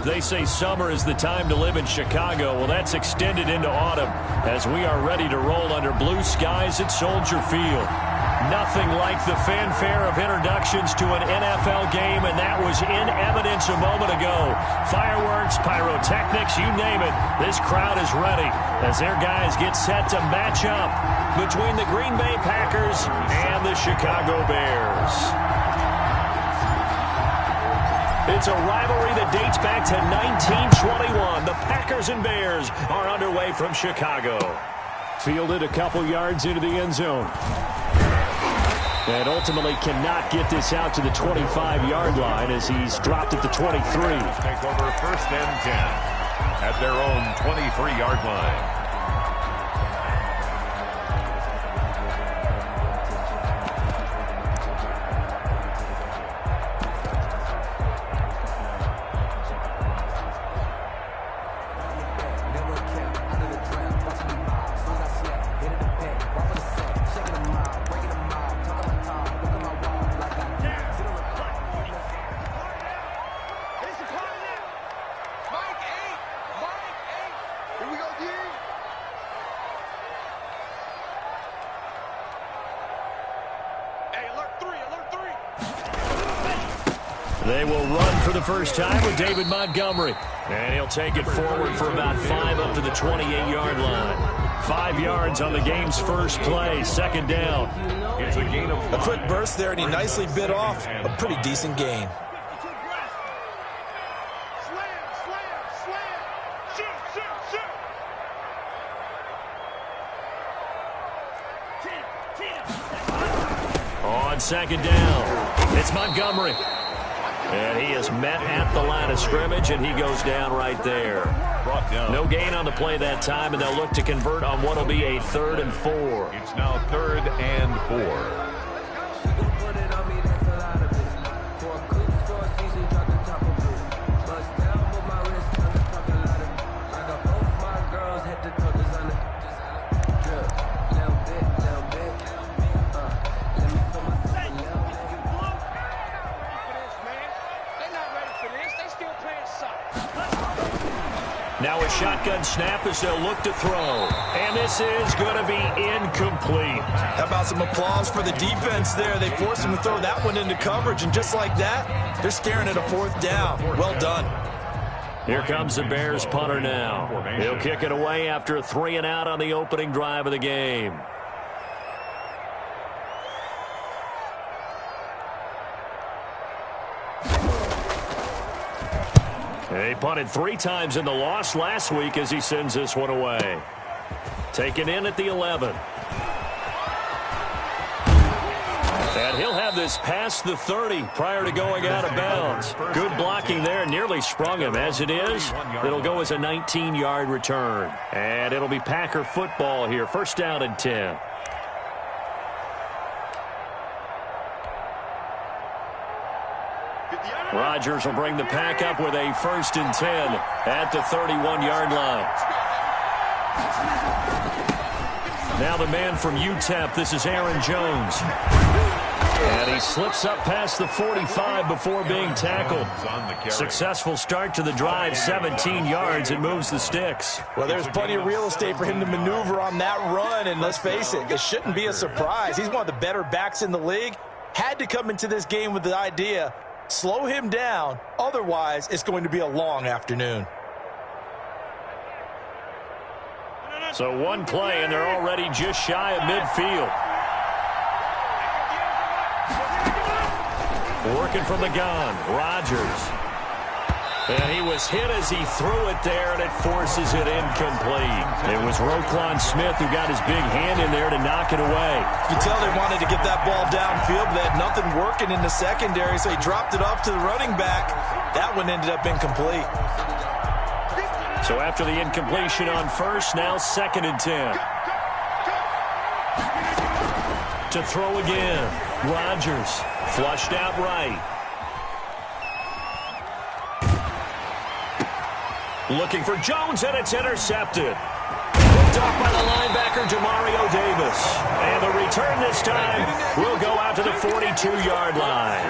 They say summer is the time to live in Chicago. Well, that's extended into autumn as we are ready to roll under blue skies at Soldier Field. Nothing like the fanfare of introductions to an NFL game, and that was in evidence a moment ago. Fireworks, pyrotechnics, you name it. This crowd is ready as their guys get set to match up between the Green Bay Packers and the Chicago Bears. It's a rivalry that dates back to 1921. The Packers and Bears are underway from Chicago. Fielded a couple yards into the end zone. And ultimately cannot get this out to the 25-yard line as he's dropped at the 23. Take over 1st and 10 at their own 23-yard line. They will run for the first time with David Montgomery. And he'll take it forward for about 5 up to the 28-yard line. 5 yards on the game's first play, 2nd down. It's a gain of 5. A quick burst there, and he nicely bit off a pretty decent gain. On 2nd down, it's Montgomery. And he is met at the line of scrimmage, and he goes down right there. Brought down. No gain on the play that time, and they'll look to convert on what will be a 3rd and 4. It's now 3rd and 4. Now a shotgun snap as they'll look to throw. And this is going to be incomplete. How about some applause for the defense there? They forced him to throw that one into coverage, and just like that, they're staring at a 4th down. Well done. Here comes the Bears punter now. He'll kick it away after a 3-and-out on the opening drive of the game. He punted 3 times in the loss last week as he sends this one away. Taken in at the 11. And he'll have this past the 30 prior to going out of bounds. Good blocking there. Nearly sprung him. As it is, it'll go as a 19-yard return. And it'll be Packer football here. 1st down and 10. Rodgers will bring the pack up with a 1st and 10 at the 31-yard line. Now the man from UTEP, this is Aaron Jones. And he slips up past the 45 before being tackled. Successful start to the drive, 17 yards, and moves the sticks. Well, there's plenty of real estate for him to maneuver on that run, and let's face it, it shouldn't be a surprise. He's one of the better backs in the league. Had to come into this game with the idea, slow him down, otherwise it's going to be a long afternoon. So one play, and they're already just shy of midfield. Working from the gun, Rodgers. And he was hit as he threw it there, and it forces it incomplete. It was Roquan Smith who got his big hand in there to knock it away. You can tell they wanted to get that ball downfield, but they had nothing working in the secondary, so he dropped it off to the running back. That one ended up incomplete. So after the incompletion on 1st, now 2nd and 10. To throw again, Rodgers flushed out right. Looking for Jones, and it's intercepted. Picked off by the linebacker, Jamario Davis. And the return this time will go out to the 42-yard line.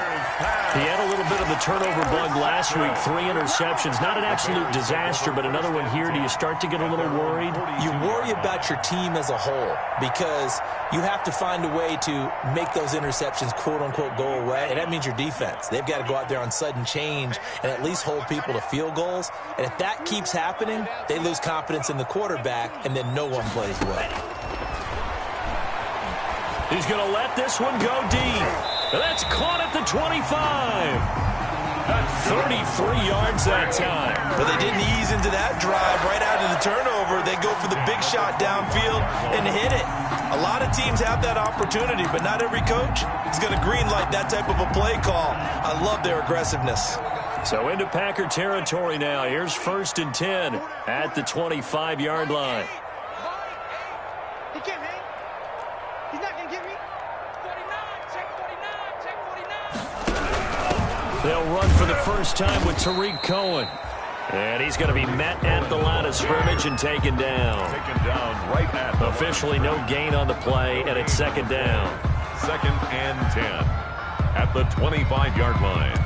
He had a little bit of the turnover bug last week, 3 interceptions. Not an absolute disaster, but another one here. Do you start to get a little worried? You worry about your team as a whole because you have to find a way to make those interceptions, quote-unquote, go away, and that means your defense. They've got to go out there on sudden change and at least hold people to field goals, and if that keeps happening, they lose confidence in the quarterback, and then no one plays well. He's going to let this one go deep. That's caught at the 25. 33 yards that time. But they didn't ease into that drive right out of the turnover. They go for the big shot downfield and hit it. A lot of teams have that opportunity, but not every coach is going to greenlight that type of a play call. I love their aggressiveness. So into Packer territory now. Here's 1st and 10 at the 25-yard line. He can't hang. He's not going to get me. 49, check 49, check 49. They'll run for the first time with Tariq Cohen. And he's going to be met at the line of scrimmage and taken down. Taken down right at the Officially no gain on the play, and it's 2nd down. 2nd and 10 at the 25-yard line.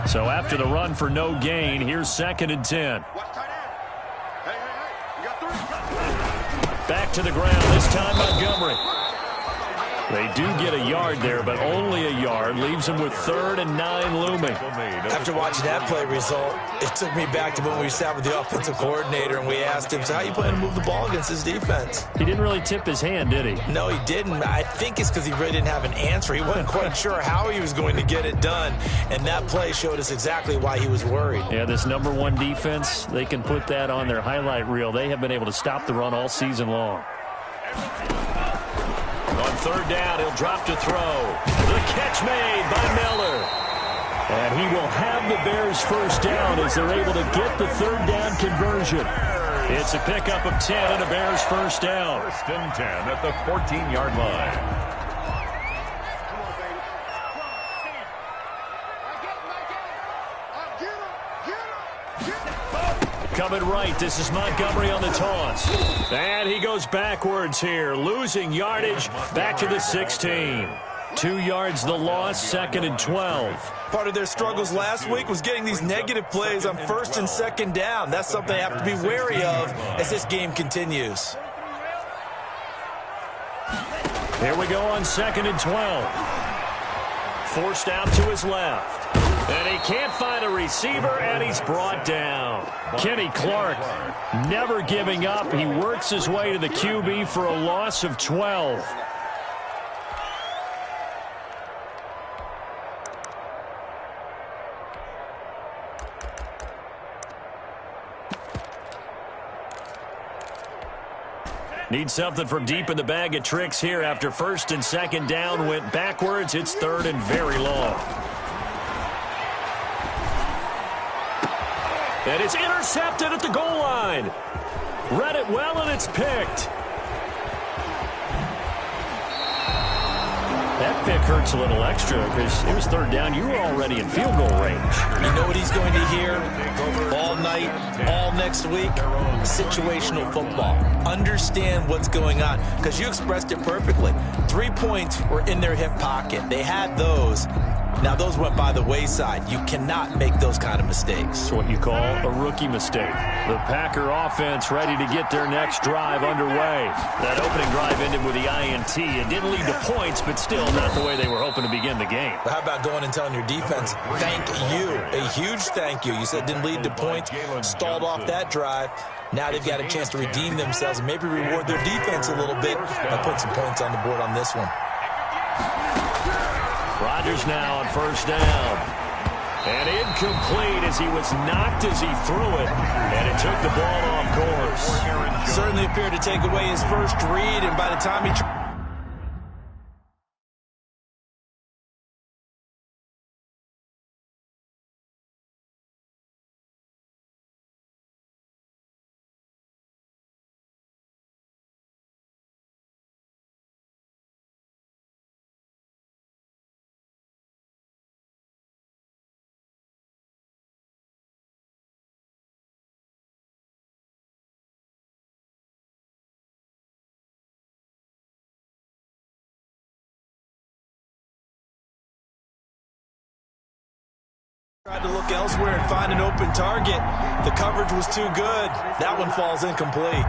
So after the run for no gain, here's 2nd and 10. Back to the ground, this time Montgomery. They do get a yard there, but only a yard. Leaves them with 3rd and 9 looming. After watching that play result, it took me back to when we sat with the offensive coordinator and we asked him, so how you plan to move the ball against his defense? He didn't really tip his hand, did he? No, he didn't. I think it's because he really didn't have an answer. He wasn't quite sure how he was going to get it done, and that play showed us exactly why he was worried. Yeah, this number 1 defense, they can put that on their highlight reel. They have been able to stop the run all season long. On 3rd down, he'll drop to throw. The catch made by Miller. And he will have the Bears first down as they're able to get the 3rd down conversion. It's a pickup of 10 and a Bears first down. 1st and 10 at the 14-yard line. Coming right, this is Montgomery on the toss. And he goes backwards here, losing yardage back to the 16. 2 yards the loss, 2nd and 12. Part of their struggles last week was getting these negative plays on 1st and 2nd down. That's something they have to be wary of as this game continues. Here we go on 2nd and 12. Forced out to his left. And he can't find a receiver, and he's brought down. Kenny Clark never giving up. He works his way to the QB for a loss of 12. Need something from deep in the bag of tricks here after 1st and 2nd down went backwards. It's 3rd and very long. And it's intercepted at the goal line. Read it well, and it's picked. That pick hurts a little extra because it was 3rd down. You were already in field goal range. You know what he's going to hear all night, all next week? Situational football. Understand what's going on because you expressed it perfectly. 3 points were in their hip pocket. They had those. Now, those went by the wayside. You cannot make those kind of mistakes. It's what you call a rookie mistake. The Packer offense ready to get their next drive underway. That opening drive ended with the INT. It didn't lead to points, but still not the way they were hoping to begin the game. But how about going and telling your defense, thank you, a huge thank you. You said it didn't lead to points, stalled off that drive. Now they've got a chance to redeem themselves and maybe reward their defense a little bit by putting some points on the board on this one. Rodgers now on 1st down. And incomplete as he was knocked as he threw it. And it took the ball off course. Certainly appeared to take away his first read, and by the time he Tried to look elsewhere and find an open target. The coverage was too good. That one falls incomplete.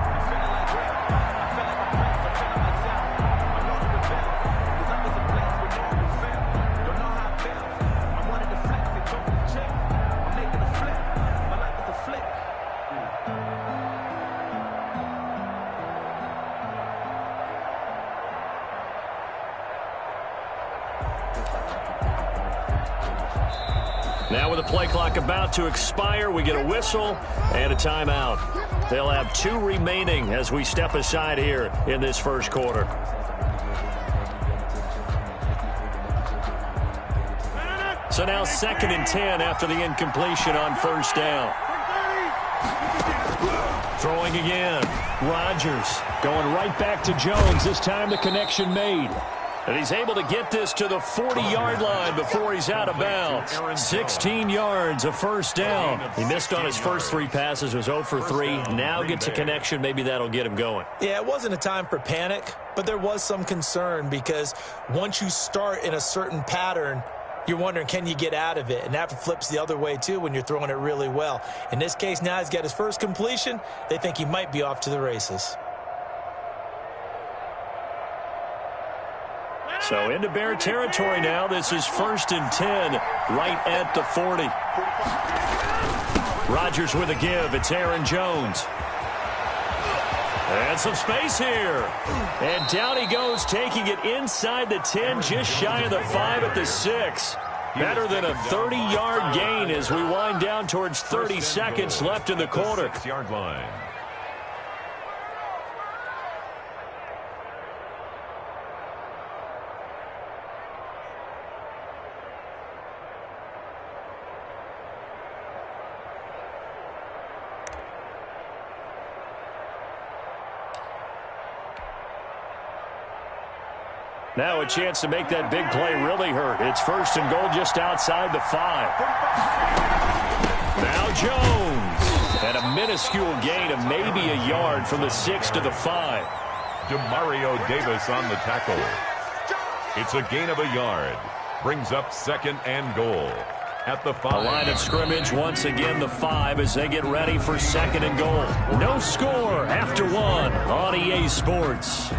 Now with the play clock about to expire, we get a whistle and a timeout. They'll have 2 remaining as we step aside here in this first quarter. So now 2nd and 10 after the incompletion on first down. Throwing again. Rodgers going right back to Jones. This time the connection made. And he's able to get this to the 40-yard line before he's out of bounds. 16 yards, a first down. He missed on his first 3 passes, was 0 for 3. Now gets a connection. Maybe that'll get him going. Yeah, it wasn't a time for panic, but there was some concern because once you start in a certain pattern, you're wondering, can you get out of it? And that flips the other way, too, when you're throwing it really well. In this case, now he's got his first completion. They think he might be off to the races. So into Bear territory now. This is 1st and 10, right at the 40. Rodgers with a give. It's Aaron Jones. And some space here. And down he goes, taking it inside the 10, just shy of the 5 at the 6. Better than a 30-yard gain as we wind down towards 30 seconds left in the quarter. 6-yard line. Now a chance to make that big play really hurt. It's 1st and goal just outside the 5. Now Jones. And a minuscule gain of maybe a yard from the 6 to the 5. DeMario Davis on the tackle. It's a gain of a yard. Brings up 2nd and goal at the 5. A line of scrimmage once again the 5 as they get ready for 2nd and goal. No score after 1 on EA Sports.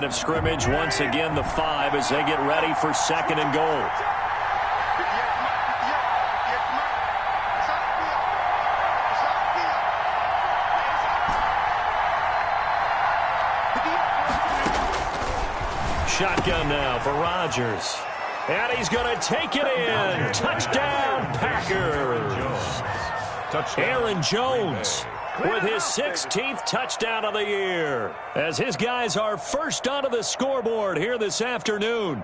Of scrimmage once again the 5 as they get ready for 2nd and goal. Shotgun now for Rodgers, and he's going to take it in. Touchdown Packers. Aaron Jones with his 16th touchdown of the year, as his guys are first onto the scoreboard here this afternoon.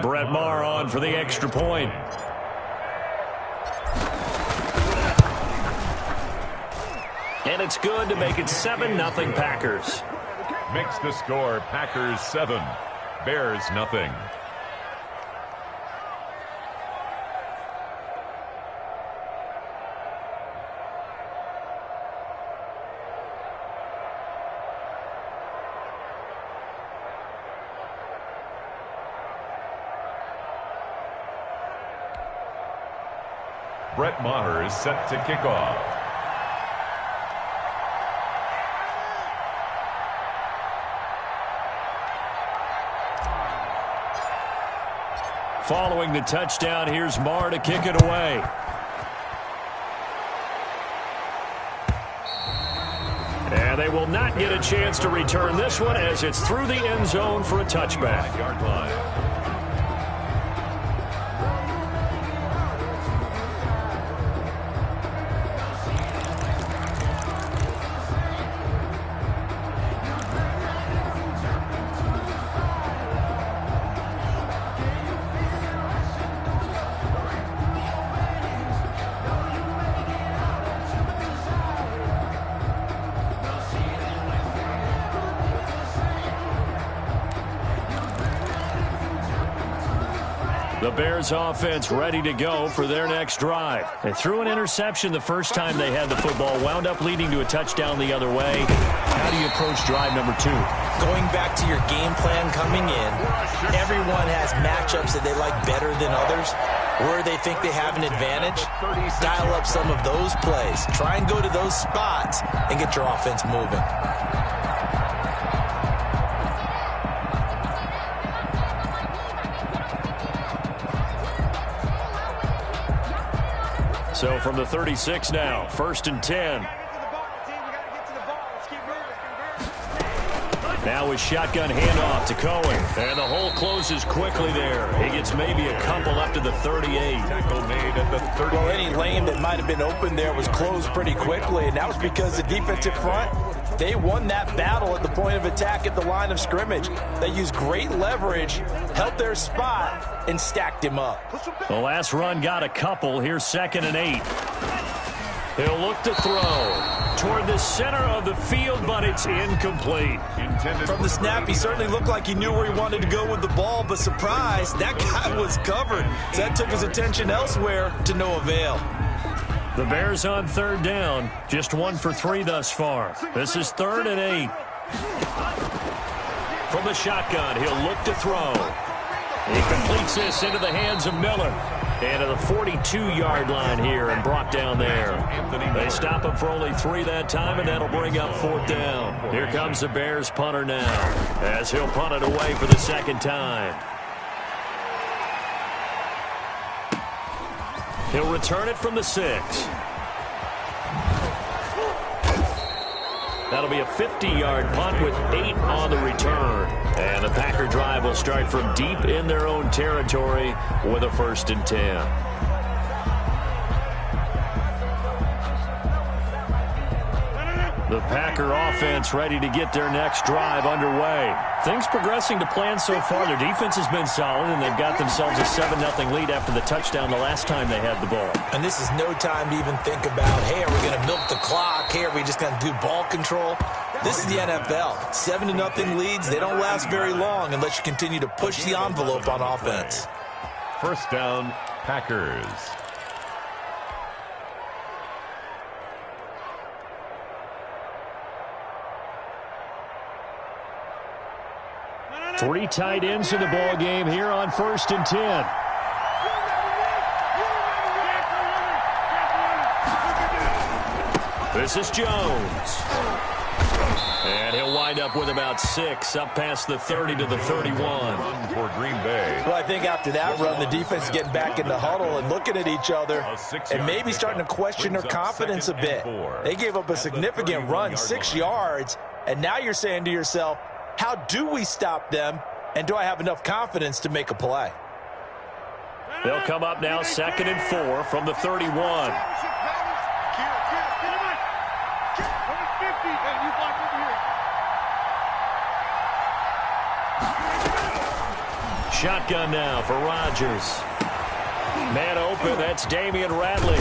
Brett Maher on for the extra point. And it's good to make it 7-0 Packers. Makes the score Packers 7, Bears nothing. Brett Maher is set to kick off. Following the touchdown, here's Maher to kick it away. And they will not get a chance to return this one as it's through the end zone for a touchback. Yard line. The Bears offense ready to go for their next drive. They threw an interception the first time they had the football, wound up leading to a touchdown the other way. How do you approach drive number 2? Going back to your game plan coming in, everyone has matchups that they like better than others. Where they think they have an advantage, dial up some of those plays. Try and go to those spots and get your offense moving. So from the 36 now, 1st and 10. Now a shotgun handoff to Cohen. And the hole closes quickly there. He gets maybe a couple up to the 38. Tackle made at the 38. Well, any lane that might have been open there was closed pretty quickly, and that was because the defensive front, they won that battle at the point of attack at the line of scrimmage. They used great leverage, held their spot, and stacked him up. The last run got a couple. Here's 2nd and 8. He'll look to throw toward the center of the field, but it's incomplete. From the snap, he certainly looked like he knew where he wanted to go with the ball, but surprise, that guy was covered. So that took his attention elsewhere to no avail. The Bears on 3rd down, just 1 for 3 thus far. This is 3rd and 8. From the shotgun, he'll look to throw. He completes this into the hands of Miller. And to the 42-yard line here and brought down there. They stop him for only 3 that time, and that'll bring up 4th down. Here comes the Bears punter now as he'll punt it away for the 2nd time. He'll return it from the 6. That'll be a 50-yard punt with 8 on the return. And the Packer drive will start from deep in their own territory with a 1st and 10. The Packer offense ready to get their next drive underway. Things progressing to plan so far. Their defense has been solid, and they've got themselves a 7-0 lead after the touchdown the last time they had the ball. And this is no time to even think about, hey, are we going to milk the clock? Hey, are we just going to do ball control? This is the NFL. 7-0 leads, they don't last very long unless you continue to push the envelope on offense. 1st down, Packers. Three tight ends in the ball game here on 1st and 10. This is Jones. And he'll wind up with about 6 up past the 30 to the 31. For Green Bay. Well, I think after that run, the defense is getting back in the huddle and looking at each other and maybe starting to question their confidence a bit. They gave up a significant run, 6 yards, and now you're saying to yourself, how do we stop them, and do I have enough confidence to make a play? They'll come up now 2nd and 4 from the 31. Shotgun now for Rodgers. Man open, that's Damian Radley.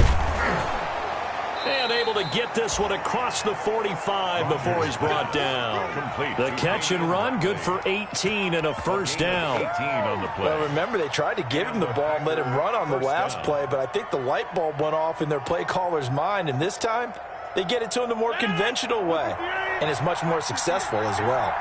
And able to get this one across the 45 before he's brought down. The catch and run, good for 18 and a 1st down. 18 on the play. Well, remember, they tried to give him the ball and let him run on the last play, but I think the light bulb went off in their play caller's mind, and this time they get it to him the more conventional way, and it's much more successful as well.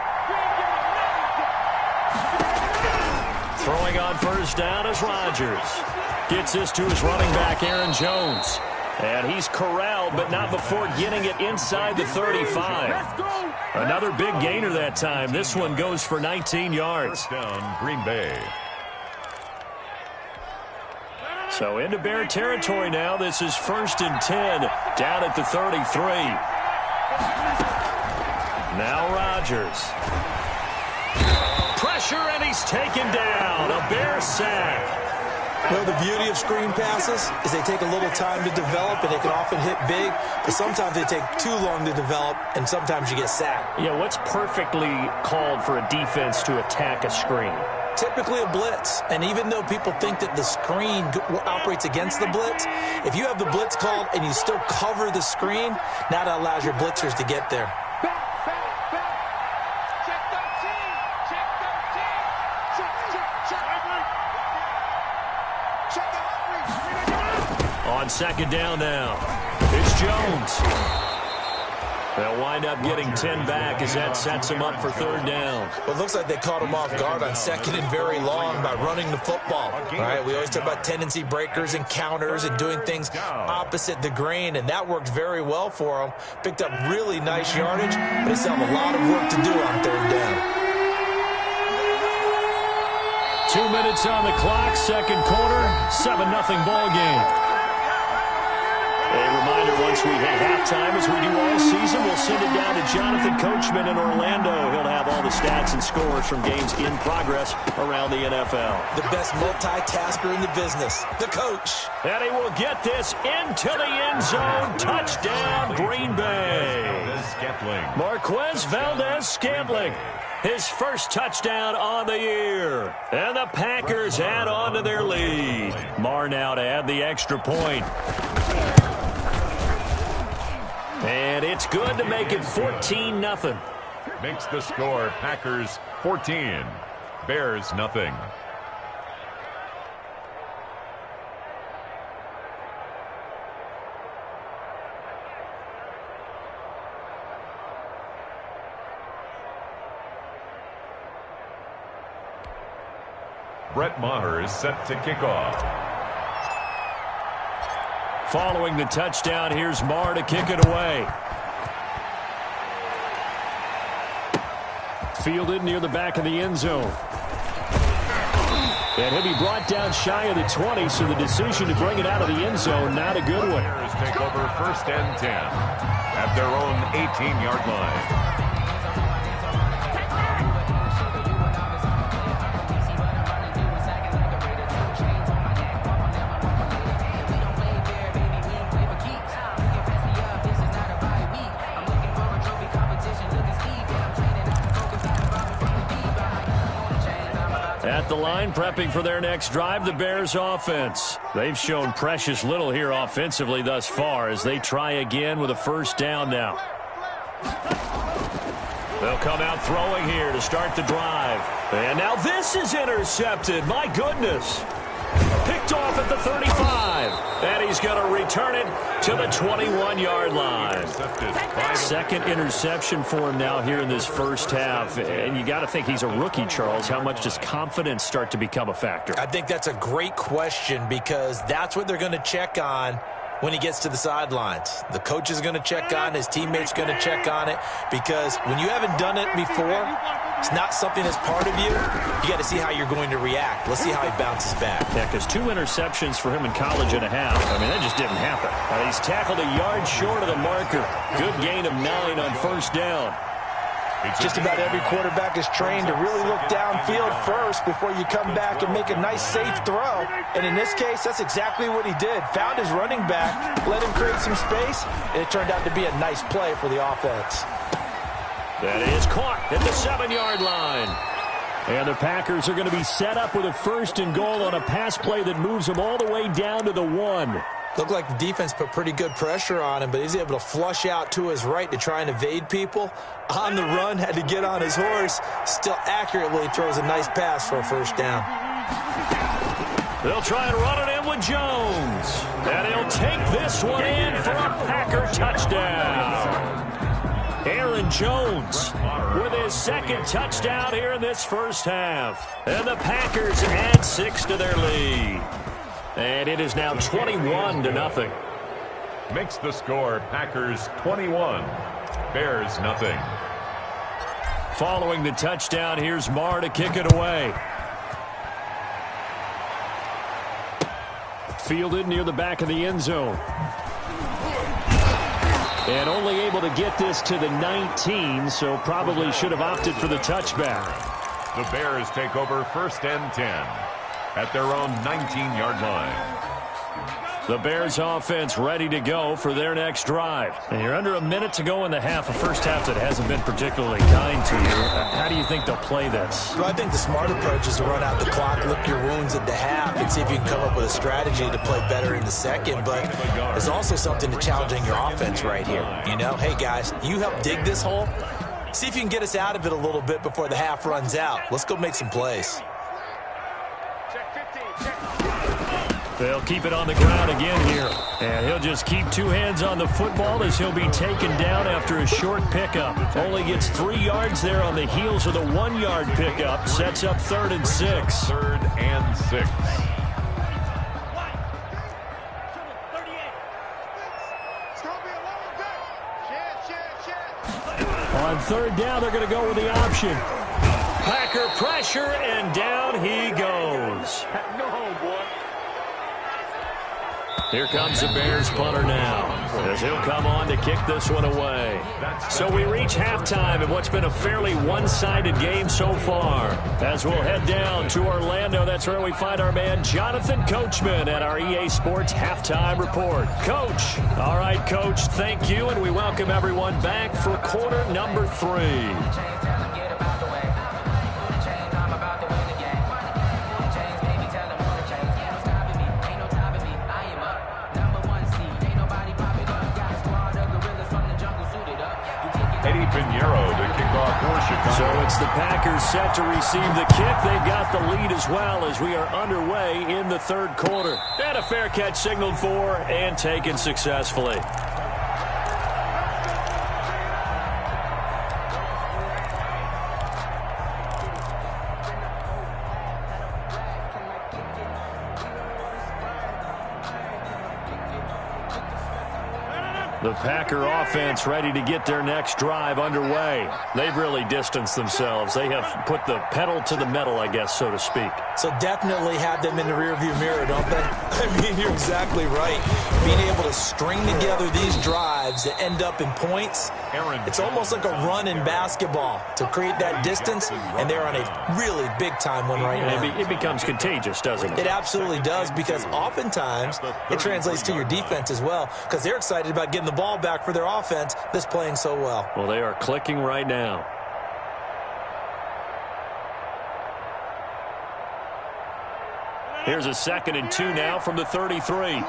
Throwing on 1st down is Rodgers. Gets this to his running back, Aaron Jones. And he's corralled, but not before getting it inside the 35. Another big gainer that time. This one goes for 19 yards. 1st down, Green Bay. So into Bear territory now. This is 1st and 10 down at the 33. Now Rodgers. Pressure, and he's taken down. A Bear sack. Well, the beauty of screen passes is they take a little time to develop, and they can often hit big, but sometimes they take too long to develop, and sometimes you get sacked. Yeah, what's perfectly called for a defense to attack a screen? Typically a blitz, and even though people think that the screen operates against the blitz, if you have the blitz called and you still cover the screen, now that allows your blitzers to get there. Check 13. Check 13. Check the On second down now, it's Jones. They'll wind up getting 10 back as that sets him up for third down. Well, it looks like they caught him off guard on second and very long by running the football. All right, we always talk about tendency breakers and counters and doing things opposite the grain, and that worked very well for them. Picked up really nice yardage, but they still have a lot of work to do on third down. 2 minutes on the clock, second quarter, 7-0 ball game. A reminder, once we hit halftime, as we do all season, we'll send it down to Jonathan Coachman in Orlando. He'll have all the stats and scores from games in progress around the NFL. The best multitasker in the business, the coach. And he will get this into the end zone. Touchdown, Green Bay. Marquez Valdez-Scantling. His first touchdown on the year. And the Packers add on to their lead. Marr now to add the extra point. And it's good to make it 14-0. Makes the score Packers 14, Bears nothing. Brett Maher is set to kick off. Following the touchdown, here's Marr to kick it away. Fielded near the back of the end zone. And he'll be brought down shy of the 20, so the decision to bring it out of the end zone, not a good one. Bears take over first and 10 at their own 18-yard line. At the line, prepping for their next drive, the Bears offense. They've shown precious little here offensively thus far as they try again with a first down now. They'll come out throwing here to start the drive. And now this is intercepted. My goodness. Picked off at the 35. And he's going to return it to the 21-yard line. Second interception for him now here in this first half. And you got to think he's a rookie, Charles. How much does confidence start to become a factor? I think that's a great question because that's what they're going to check on when he gets to the sidelines. The coach is going to check on, his teammates going to check on it, because when you haven't done it before, it's not something that's part of you. You got to see how you're going to react. Let's see how he bounces back. Yeah, because 2 interceptions for him in college and a half. I mean, that just didn't happen. He's tackled a yard short of the marker. Good gain of 9 on first down. Just about every quarterback is trained to really look downfield first before you come back and make a nice, safe throw. And in this case, that's exactly what he did. Found his running back, let him create some space, and it turned out to be a nice play for the offense. That is caught at the 7-yard line. And the Packers are going to be set up with a first and goal on a pass play that moves them all the way down to the 1. Looked like the defense put pretty good pressure on him, but he's able to flush out to his right to try and evade people. On the run, had to get on his horse. Still accurately throws a nice pass for a first down. They'll try and run it in with Jones. And he'll take this one in for a Packer touchdown. Aaron Jones with his second touchdown here in this first half. And the Packers add 6 to their lead. And it is now 21-0. Makes the score Packers 21, Bears nothing. Following the touchdown, here's Marr to kick it away. Fielded near the back of the end zone. And only able to get this to the 19, so probably should have opted for the touchback. The Bears take over 1st and 10 at their own 19-yard line. The Bears offense ready to go for their next drive. And you're under a minute to go in the half, a first half that hasn't been particularly kind to you. How do you think they'll play this? Well, I think the smart approach is to run out the clock, lick your wounds at the half, and see if you can come up with a strategy to play better in the second. But there's also something to challenging your offense right here. You know, hey, guys, you help dig this hole. See if you can get us out of it a little bit before the half runs out. Let's go make some plays. They'll keep it on the ground again here. And he'll just keep two hands on the football as he'll be taken down after a short pickup. Only gets 3 yards there on the heels of the 1-yard pickup. Sets up 3rd and 6. 3rd and 6. On 3rd down, they're going to go with the option. Packer pressure, and down he goes. Here comes the Bears punter now, as he'll come on to kick this one away. So we reach halftime in what's been a fairly one-sided game so far. As we'll head down to Orlando, that's where we find our man Jonathan Coachman at our EA Sports Halftime Report. Coach. All right, Coach, thank you, and we welcome everyone back for quarter number 3. So it's the Packers set to receive the kick. They've got the lead as well as we are underway in the 3rd quarter. And a fair catch signaled for and taken successfully. The Packer offense ready to get their next drive underway. They've really distanced themselves. They have put the pedal to the metal, I guess, so to speak. So definitely have them in the rearview mirror, don't they? I mean, you're exactly right. Being able to string together these drives that end up in points, it's almost like a run in basketball to create that distance, and they're on a really big-time one right now. It becomes contagious, doesn't it? It absolutely does, because oftentimes it translates to your defense as well, because they're excited about getting the ball back for their offense that's playing so well. Well, they are clicking right now. Here's a 2nd and 2 now from the 33.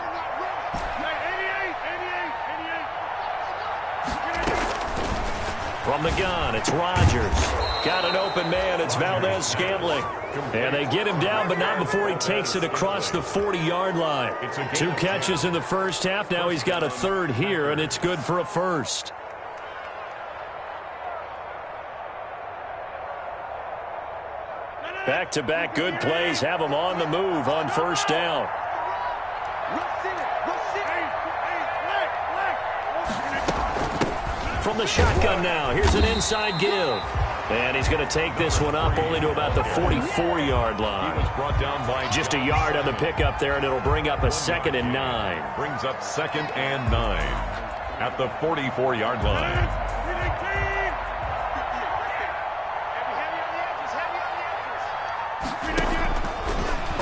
From the gun, it's Rodgers. Got an open man, it's Valdez-Scantling. And they get him down, but not before he takes it across the 40-yard line. 2 catches in the first half. Now he's got a 3rd here, and it's good for a 1st. Back-to-back good plays have him on the move on 1st down. From the shotgun now, here's an inside give. And he's going to take this one up only to about the 44-yard line. He was brought down by just a yard on the pickup there, and it'll bring up a 2nd and 9. Brings up 2nd and 9 at the 44-yard line.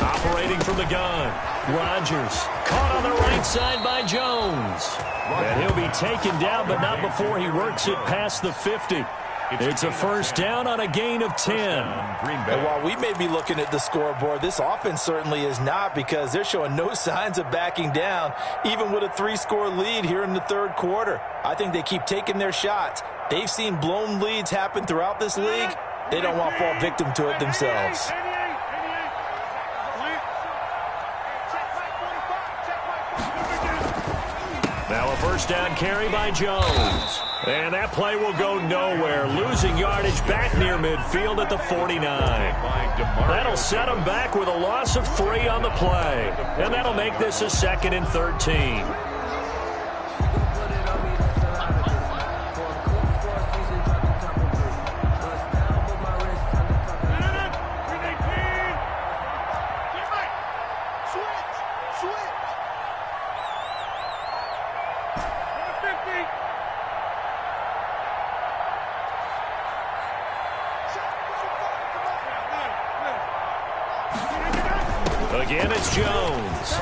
Operating from the gun, Rodgers caught on the right side by Jones. And he'll be taken down, but not before he works it past the 50. It's a 1st down on a gain of 10. And while we may be looking at the scoreboard, this offense certainly is not, because they're showing no signs of backing down, even with a 3-score lead here in the 3rd quarter. I think they keep taking their shots. They've seen blown leads happen throughout this league. They don't want to fall victim to it themselves. Now a 1st down carry by Jones. And that play will go nowhere. Losing yardage back near midfield at the 49. That'll set him back with a loss of 3 on the play. And that'll make this a 2nd and 13. Again, it's Jones.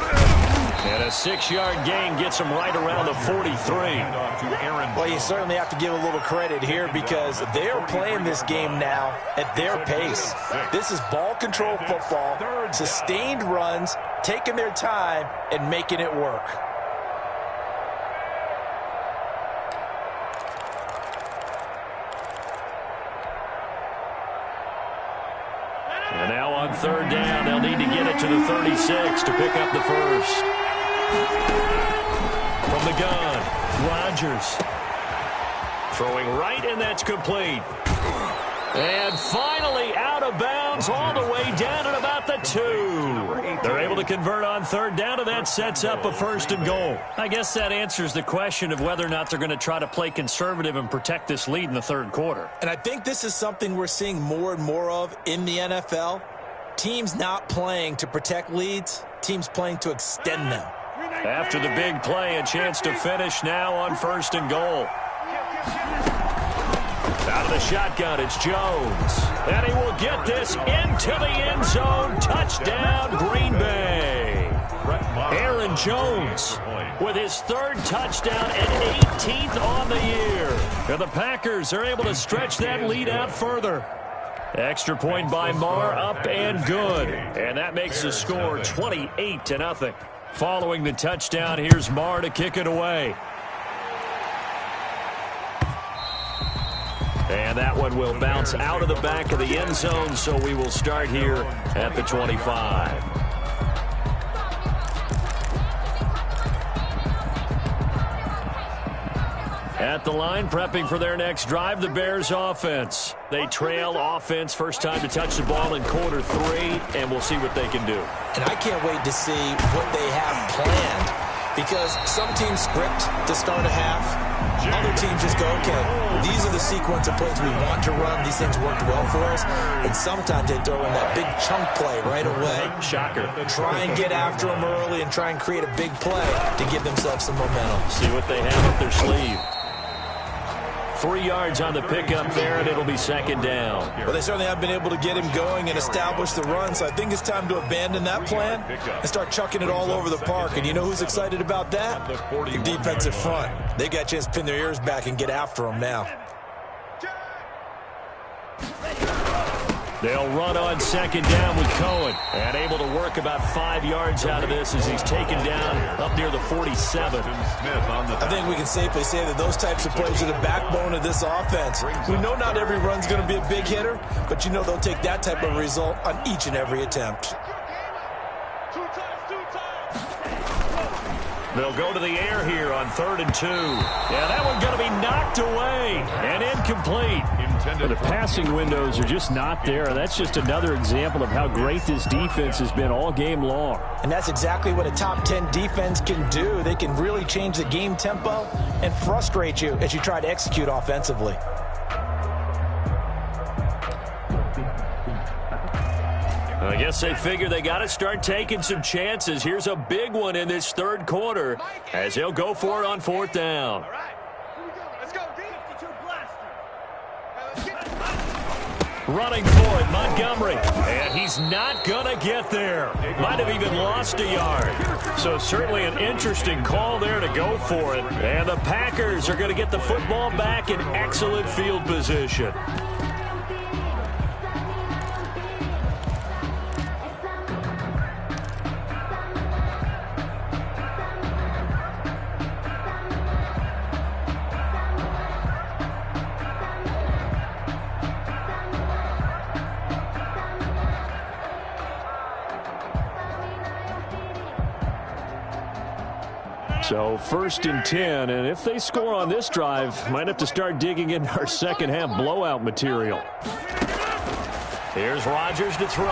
And a 6-yard gain gets him right around the 43. Well, you certainly have to give a little credit here because they are playing this game now at their pace. This is ball control football, sustained runs, taking their time, and making it work. And now on third down, they'll need to get it to the 36 to pick up the first. From the gun, Rodgers. Throwing right, and that's complete. And finally out of bounds all the way down at about the 2. They're able to convert on third down, and that sets up a first and goal. I guess that answers the question of whether or not they're going to try to play conservative and protect this lead in the third quarter. And I think this is something we're seeing more and more of in the NFL. Teams not playing to protect leads, teams playing to extend them. After the big play, a chance to finish now on first and goal. Out of the shotgun, it's Jones. And he will get this into the end zone. Touchdown, Green Bay. Aaron Jones with his third touchdown and 18th on the year. And the Packers are able to stretch that lead out further. Extra point by Marr, up and good. And that makes the score 28-0. Following the touchdown, here's Marr to kick it away. And that one will bounce out of the back of the end zone, so we will start here at the 25. At the line, prepping for their next drive, the Bears offense. They trail offense, first time to touch the ball in quarter 3, and we'll see what they can do. And I can't wait to see what they have planned because some teams script to start a half. Other teams just go, okay, these are the sequence of plays we want to run. These things worked well for us. And sometimes they throw in that big chunk play right away. Shocker. Try and get after them early and try and create a big play to give themselves some momentum. See what they have up their sleeve. 3 yards on the pickup there, and it'll be second down. Well, they certainly have been able to get him going and establish the run, so I think it's time to abandon that plan and start chucking it all over the park. And you know who's excited about that? The defensive front. They got a chance to pin their ears back and get after him now. They'll run on second down with Cohen. And able to work about 5 yards out of this as he's taken down up near the 47. I think we can safely say that those types of plays are the backbone of this offense. We know not every run's going to be a big hitter, but you know they'll take that type of result on each and every attempt. They'll go to the air here on 3rd and 2. Yeah, that one going to be knocked away and incomplete. The passing windows are just not there. That's just another example of how great this defense has been all game long. And that's exactly what a top 10 defense can do. They can really change the game tempo and frustrate you as you try to execute offensively. I guess they figure they got to start taking some chances. Here's a big one in this third quarter as he'll go for it on 4th down. Running for it, Montgomery. And he's not going to get there. Might have even lost a yard. So certainly an interesting call there to go for it. And the Packers are going to get the football back in excellent field position. So 1st and 10, and if they score on this drive, might have to start digging in our second half blowout material. Here's Rodgers to throw.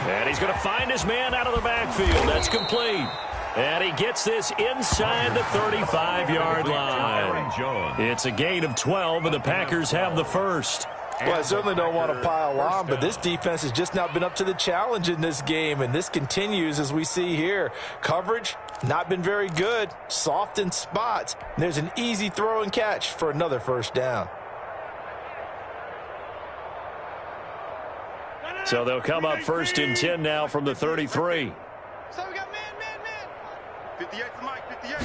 And he's going to find his man out of the backfield. That's complete. And he gets this inside the 35-yard line. It's a gain of 12, and the Packers have the first. Well, I certainly don't want to pile on, but this defense has just not been up to the challenge in this game, and this continues as we see here. Coverage, not been very good, soft in spots. And there's an easy throw and catch for another first down. So they'll come up 1st and 10 now from the 33. So we got man. 58 to Mike, 58.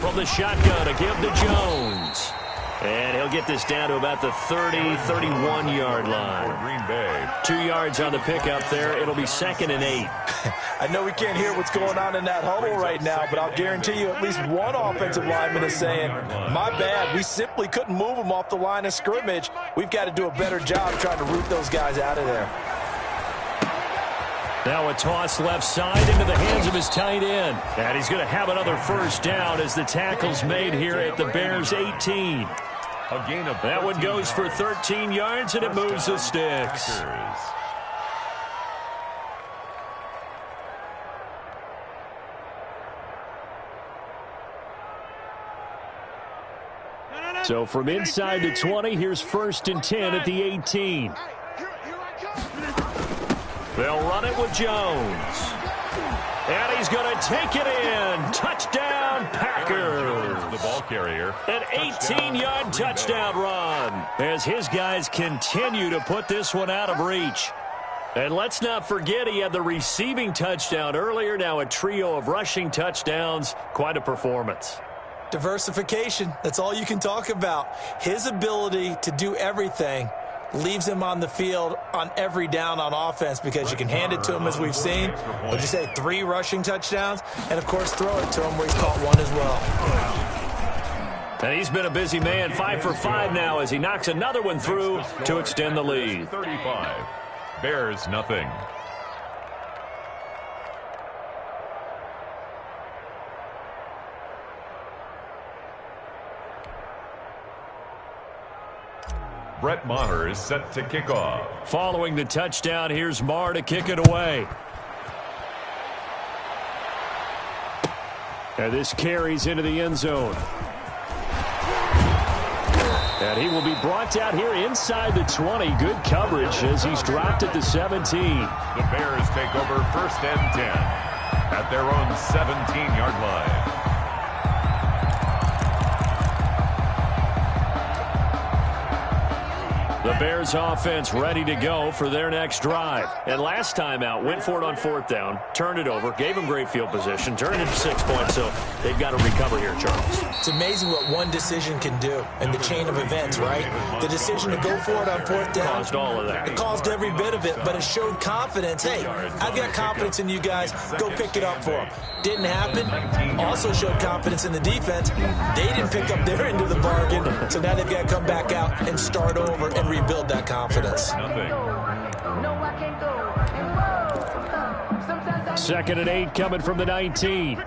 From the shotgun, a give to Jones. And he'll get this down to about the 30, 31-yard line. Green Bay. 2 yards on the pickup there. It'll be 2nd and 8. I know we can't hear what's going on in that huddle right now, but I'll guarantee you at least one offensive lineman is saying, my bad, we simply couldn't move them off the line of scrimmage. We've got to do a better job trying to root those guys out of there. Now a toss left side into the hands of his tight end. And he's going to have another 1st down as the tackle's made here at the Bears' 18. A gain of that one goes for 13 yards, and it moves the sticks. So from inside the 20, here's 1st and 10 at the 18. They'll run it with Jones. And he's going to take it in. Touchdown, Packers. The ball carrier. An 18-yard touchdown run as his guys continue to put this one out of reach. And let's not forget he had the receiving touchdown earlier. Now a trio of rushing touchdowns. Quite a performance. Diversification, that's all you can talk about. His ability to do everything leaves him on the field on every down on offense because you can hand it to him, as we've seen. Would you say 3 rushing touchdowns? And, of course, throw it to him where he's caught 1 as well. And he's been a busy man, 5 for 5 now as he knocks another one through to extend the lead. 35. Bears nothing. Brett Maher is set to kick off. Following the touchdown, here's Maher to kick it away. And this carries into the end zone. And he will be brought down here inside the 20. Good coverage as he's dropped at the 17. The Bears take over 1st and 10 at their own 17-yard line. The Bears offense ready to go for their next drive. And last time out, went for it on 4th down, turned it over, gave them great field position, turned it into 6 points, so they've got to recover here, Charles. It's amazing what one decision can do in the chain of events, right? The decision to go for it on 4th down. Caused all of that. It caused every bit of it, but it showed confidence. Hey, I've got confidence in you guys. Go pick it up for them. Didn't happen. Also showed confidence in the defense. They didn't pick up their end of the bargain, so now they've got to come back out and start over and rebuild that confidence. Nothing. 2nd and 8 coming from the 19.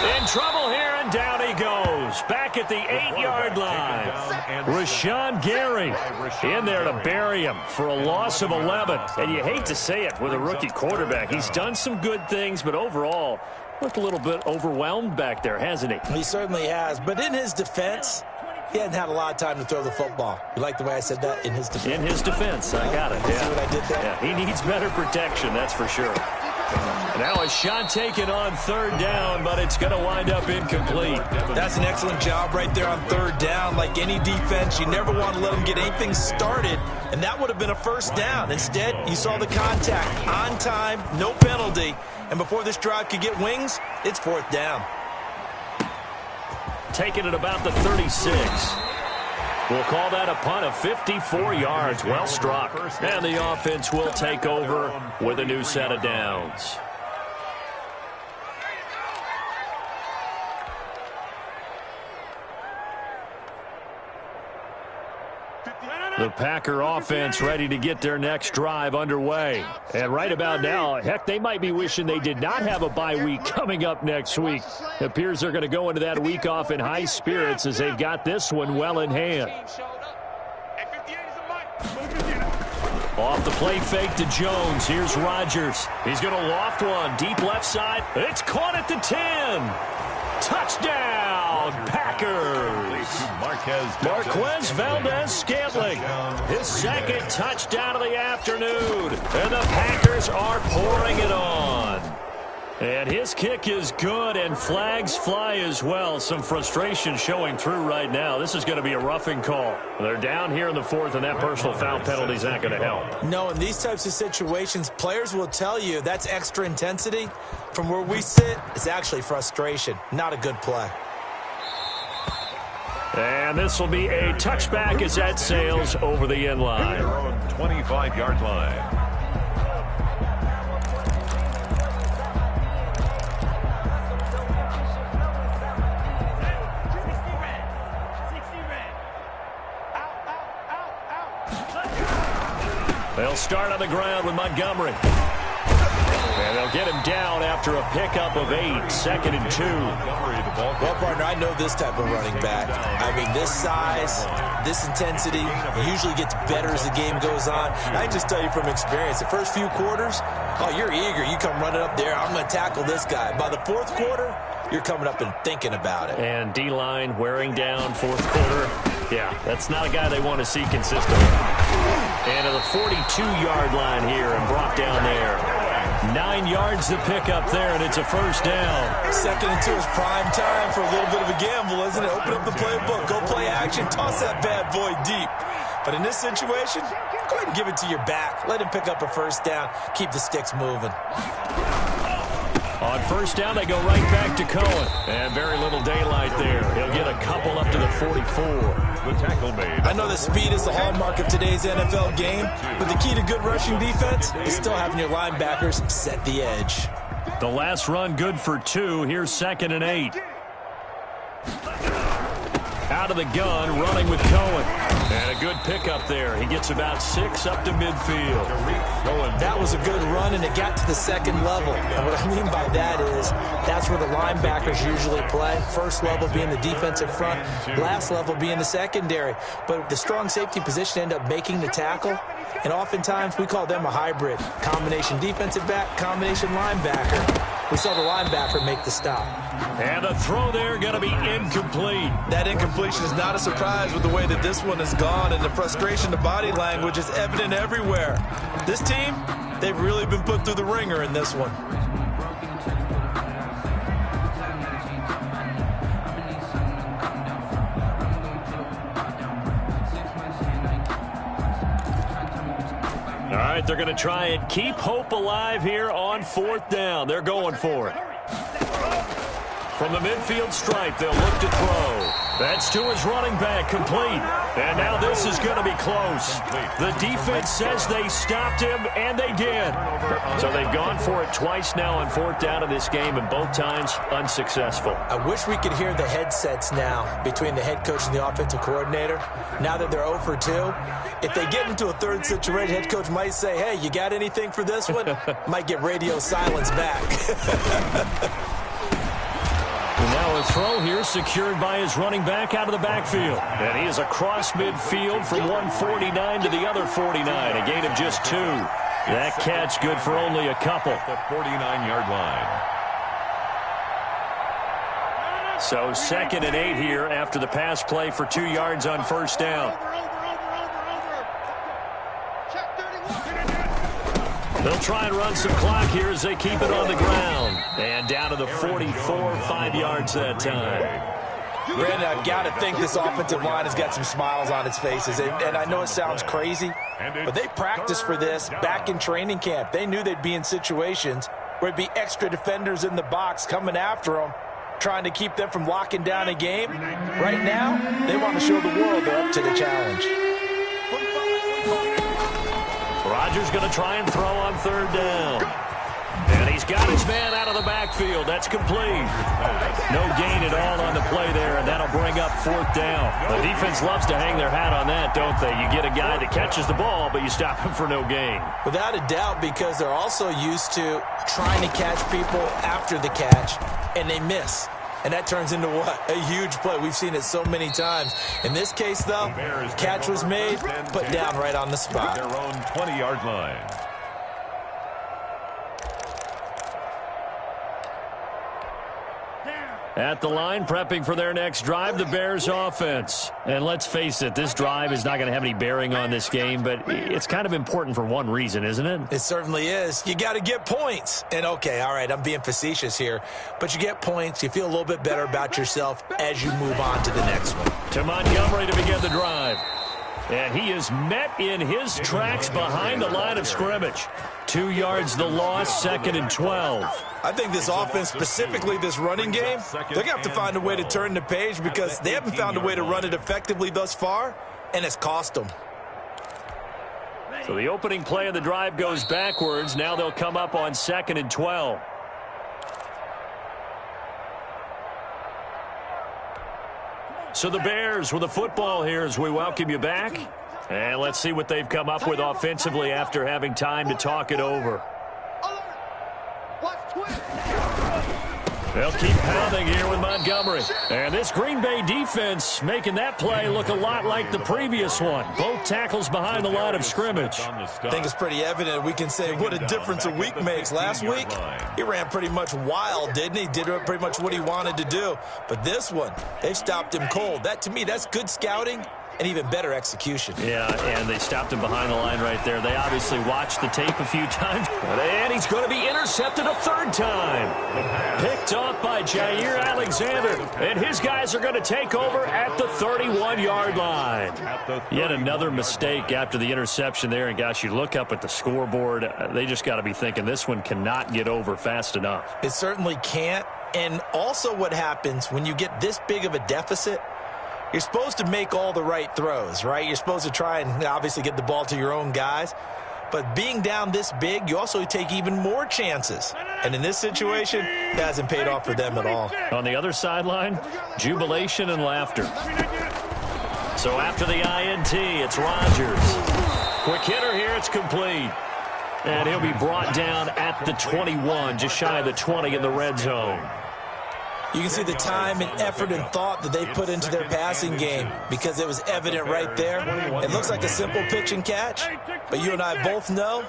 In trouble here, and down he goes. Back at the 8-yard line. Rashawn Gary in there to bury him for a loss of 11. And you hate to say it with a rookie quarterback. He's done some good things, but overall, looked a little bit overwhelmed back there, hasn't he? He certainly has. But in his defense, he hadn't had a lot of time to throw the football. You like the way I said that? In his defense. In his defense. I got it. Yeah. See what I did there? Yeah, he needs better protection, that's for sure. Now a shot taken on 3rd down, but it's going to wind up incomplete. That's an excellent job right there on 3rd down. Like any defense, you never want to let them get anything started, and that would have been a 1st down. Instead, you saw the contact on time, no penalty, and before this drive could get wings, it's 4th down. Taken at about the 36. We'll call that a punt of 54 yards. Well struck. And the offense will take over with a new set of downs. The Packer offense ready to get their next drive underway. And right about now, heck, they might be wishing they did not have a bye week coming up next week. It appears they're going to go into that week off in high spirits as they've got this one well in hand. Off the play fake to Jones. Here's Rodgers. He's going to loft one. Deep left side. It's caught at the 10. Touchdown, Packers. Marquez Valdez-Scantling. His 2nd touchdown of the afternoon. And the Packers are pouring it on. And his kick is good, and flags fly as well. Some frustration showing through right now. This is going to be a roughing call. They're down here in the fourth, and that personal foul penalty is not going to help. No, in these types of situations, players will tell you that's extra intensity. From where we sit, it's actually frustration. Not a good play. And this will be a touchback as that sails over the end line. Their own 25-yard line. They'll start on the ground with Montgomery. And they'll get him down after a pickup of 8, 2nd and 2. Well, partner, I know this type of running back. I mean, this size, this intensity usually gets better as the game goes on. I can just tell you from experience, the first few quarters, oh, you're eager. You come running up there, I'm going to tackle this guy. By the fourth quarter, you're coming up and thinking about it. And D-line wearing down fourth quarter. Yeah, that's not a guy they want to see consistently. And to the 42-yard line here and brought down there. 9 yards to pick up there, and it's a first down. 2nd and 2 is prime time for a little bit of a gamble, isn't it? Open up the playbook, go play action, toss that bad boy deep. But in this situation, go ahead and give it to your back. Let him pick up a first down. Keep the sticks moving. On first down, they go right back to Cohen. And very little daylight there. He'll get a couple up to the 44. The tackle made. I know that speed is the hallmark of today's NFL game, but the key to good rushing defense is still having your linebackers set the edge. The last run good for 2. Here's 2nd and 8. Out of the gun, running with Cohen. And a good pickup there. He gets about 6 up to midfield. That was a good run, and it got to the 2nd level. And what I mean by that is that's where the linebackers usually play. First level being the defensive front, last level being the secondary. But the strong safety position end up making the tackle, and oftentimes we call them a hybrid. Combination defensive back, combination linebacker. We saw the linebacker make the stop. And the throw there going to be incomplete. That incompletion is not a surprise with the way that this one has gone, and the frustration, the body language is evident everywhere. This team, they've really been put through the ringer in this one. All right, they're going to try and keep hope alive here on 4th down. They're going for it. From the midfield stripe, they'll look to throw. That's to his running back, complete. And now this is going to be close. The defense says they stopped him, and they did. So they've gone for it twice now on 4th down in this game, and both times unsuccessful. I wish we could hear the headsets now between the head coach and the offensive coordinator. Now that they're 0 for 2, if they get into a third situation, head coach might say, hey, you got anything for this one? Might get radio silence back. And now a throw here secured by his running back out of the backfield. And he is across midfield from 149 to the other 49, a gain of just 2. That catch good for only a couple. The 49-yard line. So 2nd and 8 here after the pass play for 2 yards on first down. They'll try and run some clock here as they keep it on the ground. And down to the 44, 5 yards that time. Brandon, I've got to think this offensive line has got some smiles on its faces. And I know it sounds crazy, but they practiced for this back in training camp. They knew they'd be in situations where it'd be extra defenders in the box coming after them, trying to keep them from locking down a game. Right now, they want to show the world they're up to the challenge. Rodgers going to try and throw on 3rd down. And he's got his man out of the backfield. That's complete. No gain at all on the play there, and that'll bring up 4th down. The defense loves to hang their hat on that, don't they? You get a guy that catches the ball, but you stop him for no gain. Without a doubt, because they're also used to trying to catch people after the catch, and they miss. And that turns into what? A huge play. We've seen it so many times. In this case, though, catch was made, put down right on the spot. Their own 20-yard line. At the line, prepping for their next drive, the Bears offense. And let's face it, this drive is not going to have any bearing on this game, but it's kind of important for one reason, isn't it? It certainly is. You got to get points. And, okay, all right, I'm being facetious here, but you get points. You feel a little bit better about yourself as you move on to the next one. To Montgomery to begin the drive. And he is met in his tracks behind the line of scrimmage. 2 yards the loss, 2nd and 12. I think this offense, specifically this running game, they're going to have to find a way to turn the page because they haven't found a way to run it effectively thus far, and it's cost them. So the opening play of the drive goes backwards. Now they'll come up on 2nd and 12. So the Bears with the football here as we welcome you back. And let's see what they've come up with offensively after having time to talk it over. They'll keep pounding here with Montgomery. And this Green Bay defense making that play look a lot like the previous one. Both tackles behind the line of scrimmage. I think it's pretty evident. We can say what a difference a week makes. Last week, he ran pretty much wild, didn't he? Did pretty much what he wanted to do. But this one, they've stopped him cold. That, to me, that's good scouting and even better execution. Yeah, and they stopped him behind the line right there. They obviously watched the tape a few times. And he's going to be intercepted a 3rd time. Picked off by Jair Alexander. And his guys are going to take over at the 31-yard line. Yet another mistake after the interception there. And, gosh, you look up at the scoreboard. They just got to be thinking this one cannot get over fast enough. It certainly can't. And also what happens when you get this big of a deficit, you're supposed to make all the right throws, right? You're supposed to try and obviously get the ball to your own guys. But being down this big, you also take even more chances. And in this situation, it hasn't paid off for them at all. On the other sideline, jubilation and laughter. So after the INT, it's Rodgers. Quick hitter here, it's complete. And he'll be brought down at the 21, just shy of the 20 in the red zone. You can see the time and effort and thought that they put into their passing game because it was evident right there. It looks like a simple pitch and catch, but you and I both know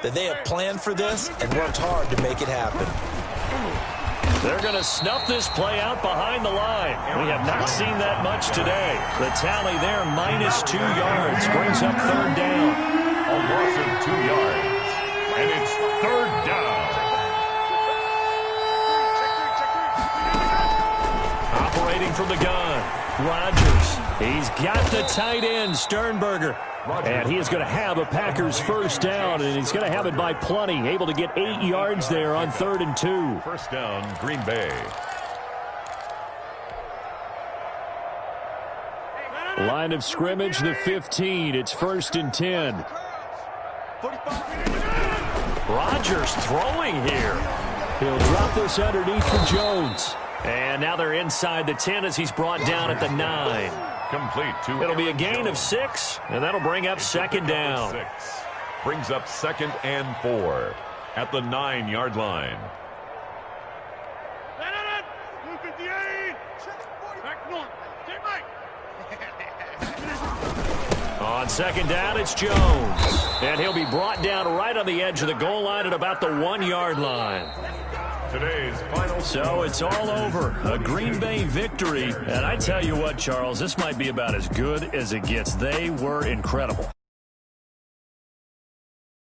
that they have planned for this and worked hard to make it happen. They're going to snuff this play out behind the line. We have not seen that much today. The tally there, -2 yards, brings up 3rd down. A loss of 2 yards, and it's 3rd down. Operating from the gun, Rodgers. He's got the tight end, Sternberger. And he is going to have a Packers 1st down, and he's going to have it by plenty. Able to get 8 yards there on 3rd and 2. 1st down, Green Bay. Line of scrimmage, the 15. It's 1st and 10. Rodgers throwing here. He'll drop this underneath for Jones. And now they're inside the 10 as he's brought down at the 9. Complete to It'll be a gain of 6, and that'll bring up 2nd down. 6. Brings up 2nd and 4 at the 9-yard line. On 2nd down, it's Jones. And he'll be brought down right on the edge of the goal line at about the 1-yard line. Today's final. So it's all over. A Green Bay victory. And I tell you what, Charles, this might be about as good as it gets. They were incredible.